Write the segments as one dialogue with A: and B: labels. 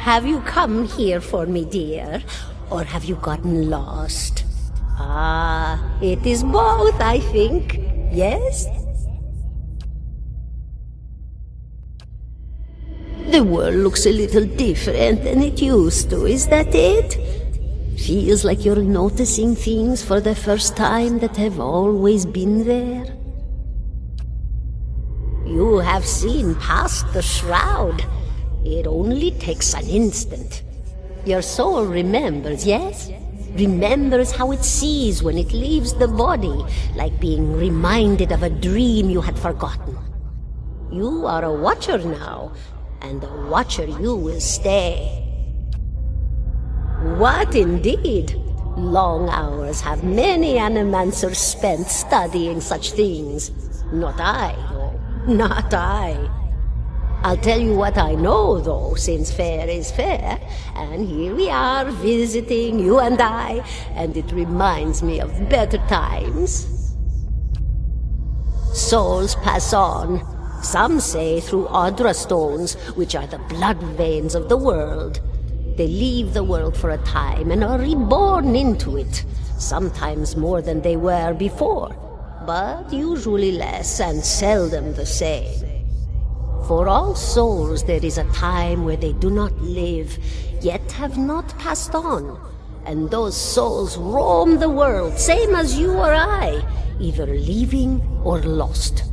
A: Have you come here for me, dear? Or have you gotten lost? Ah, it is both, I think. Yes? The world looks a little different than it used to, is that it? Feels like you're noticing things for the first time that have always been there. You have seen past the shroud. It only takes an instant. Your soul remembers, yes? Remembers how it sees when it leaves the body, like being reminded of a dream you had forgotten. You are a watcher now, and a watcher you will stay. What indeed? Long hours have many animancers spent studying such things. Not I, though. Not I. I'll tell you what I know, though, since fair is fair, and here we are visiting, you and I, and it reminds me of better times. Souls pass on, some say through Audra stones, which are the blood veins of the world. They leave the world for a time and are reborn into it, sometimes more than they were before, but usually less and seldom the same. For all souls there is a time where they do not live, yet have not passed on, and those souls roam the world, same as you or I, either living or lost.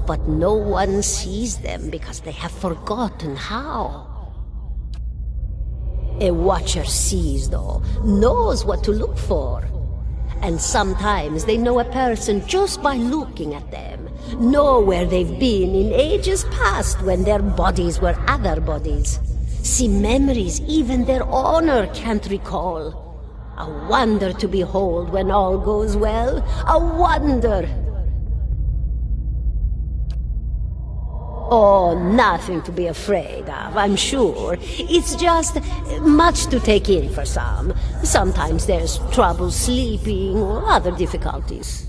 A: But no one sees them because they have forgotten how. A watcher sees, though, knows what to look for. And sometimes they know a person just by looking at them, know where they've been in ages past when their bodies were other bodies. See memories even their owner can't recall. A wonder to behold when all goes well, a wonder! Oh, nothing to be afraid of, I'm sure. It's just much to take in for some. Sometimes there's trouble sleeping or other difficulties.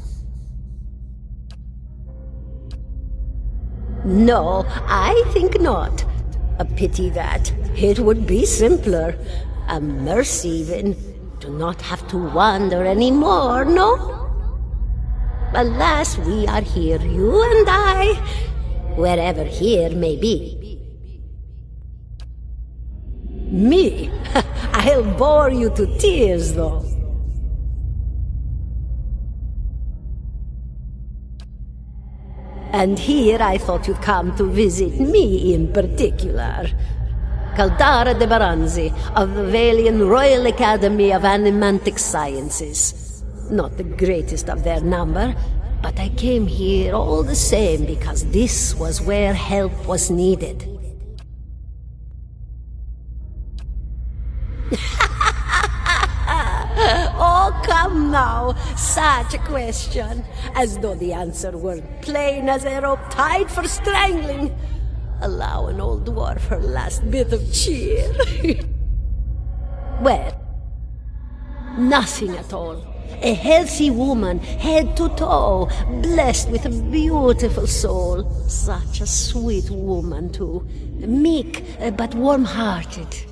A: No, I think not. A pity that. It would be simpler. A mercy even. To not have to wander anymore, no? Alas, we are here, you and I. Wherever here may be. Me? I'll bore you to tears, though. And here I thought you'd come to visit me in particular. Caldara de Baranzi, of the Valian Royal Academy of Animantic Sciences. Not the greatest of their number, but I came here all the same because this was where help was needed. Oh, come now, such a question, as though the answer were plain as a rope tied for strangling. Allow an old dwarf her last bit of cheer. Well, nothing at all. A healthy woman, head to toe, blessed with a beautiful soul. Such a sweet woman, too. Meek, but warm-hearted.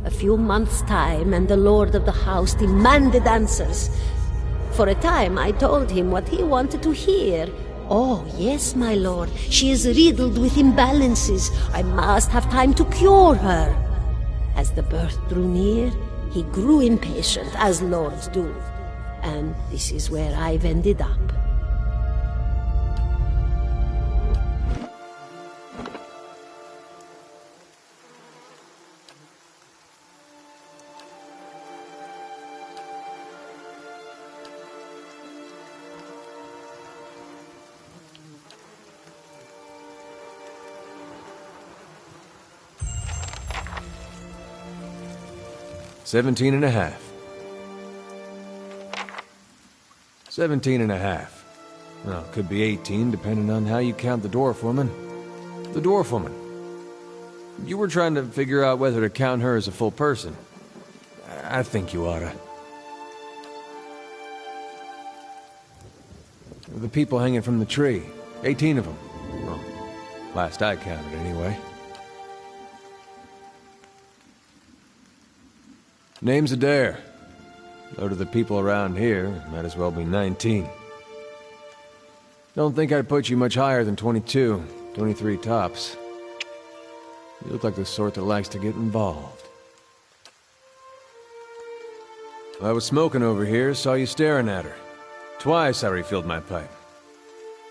A: A few months' time, and the lord of the house demanded answers. For a time, I told him what he wanted to hear. Oh, yes, my lord, she is riddled with imbalances. I must have time to cure her. As the birth drew near, he grew impatient, as lords do. And this is where I've ended up.
B: $17 and a half. 17 and a half. Well, could be 18, depending on how you count the dwarf woman. The dwarf woman. You were trying to figure out whether to count her as a full person. I think you oughta. The people hanging from the tree. 18 of them. Well, last I counted, anyway. Name's Adair. Though to the people around here, might as well be 19. Don't think I'd put you much higher than 22, 23 tops. You look like the sort that likes to get involved. I was smoking over here, saw you staring at her. Twice I refilled my pipe.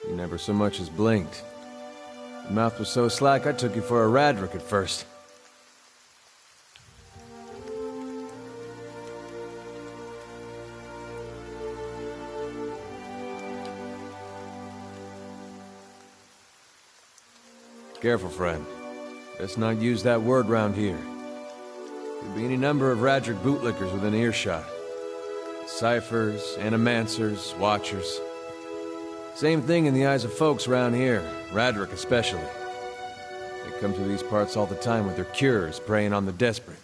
B: You never so much as blinked. Your mouth was so slack I took you for a Radric at first. Careful, friend. Let's not use that word round here. Could be any number of Radric bootlickers within earshot. Ciphers, Animancers, Watchers. Same thing in the eyes of folks around here, Radric especially. They come through these parts all the time with their cures, preying on the desperate.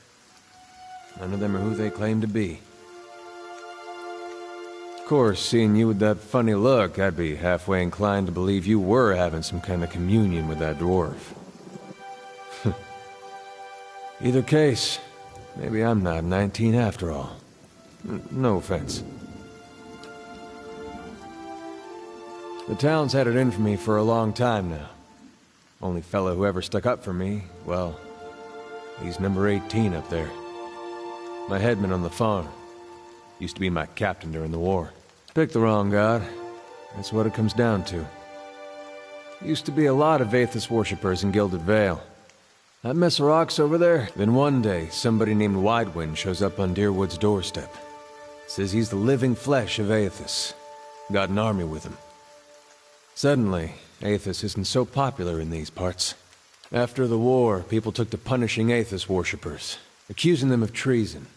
B: None of them are who they claim to be. Of course, seeing you with that funny look, I'd be halfway inclined to believe you were having some kind of communion with that dwarf. Either case, maybe I'm not 19 after all. No offense. The town's had it in for me for a long time now. Only fellow who ever stuck up for me, well, he's number 18 up there. My headman on the farm. Used to be my captain during the war. Picked the wrong god. That's what it comes down to. Used to be a lot of Aethys worshippers in Gilded Vale. That mess of rocks over there. Then one day, somebody named Widewind shows up on Deerwood's doorstep. Says he's the living flesh of Aethys. Got an army with him. Suddenly, Aethys isn't so popular in these parts. After the war, people took to punishing Aethys worshippers, accusing them of treason.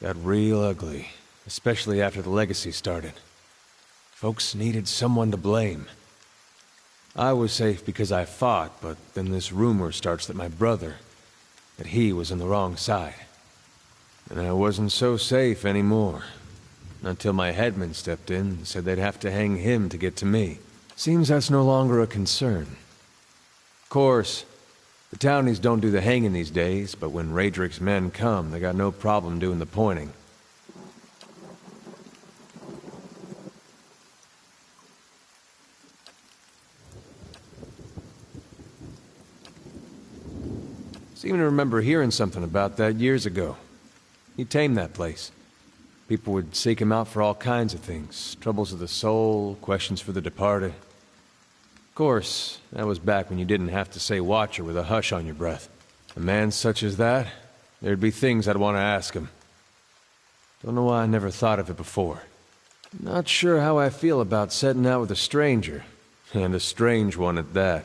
B: Got real ugly, especially after the Legacy started. Folks needed someone to blame. I was safe because I fought, but then this rumor starts that my brother, that he was on the wrong side. And I wasn't so safe anymore. Until my headman stepped in and said they'd have to hang him to get to me. Seems that's no longer a concern. Of course, the townies don't do the hanging these days, but when Raedric's men come, they got no problem doing the pointing. Seem to remember hearing something about that years ago. He tamed that place. People would seek him out for all kinds of things. Troubles of the soul, questions for the departed. Of course, that was back when you didn't have to say Watcher with a hush on your breath. A man such as that, there'd be things I'd want to ask him. Don't know why I never thought of it before. Not sure how I feel about setting out with a stranger, and a strange one at that.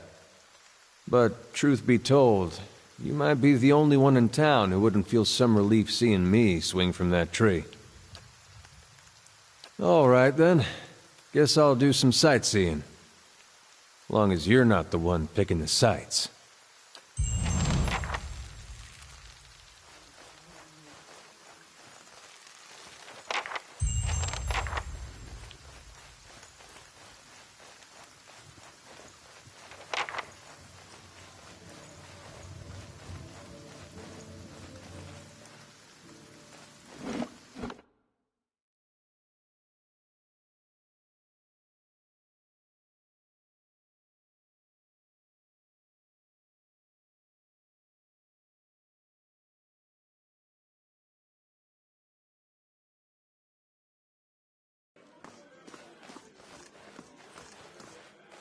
B: But truth be told, you might be the only one in town who wouldn't feel some relief seeing me swing from that tree. All right, then. Guess I'll do some sightseeing. Long as you're not the one picking the sights.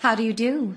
C: How do you do?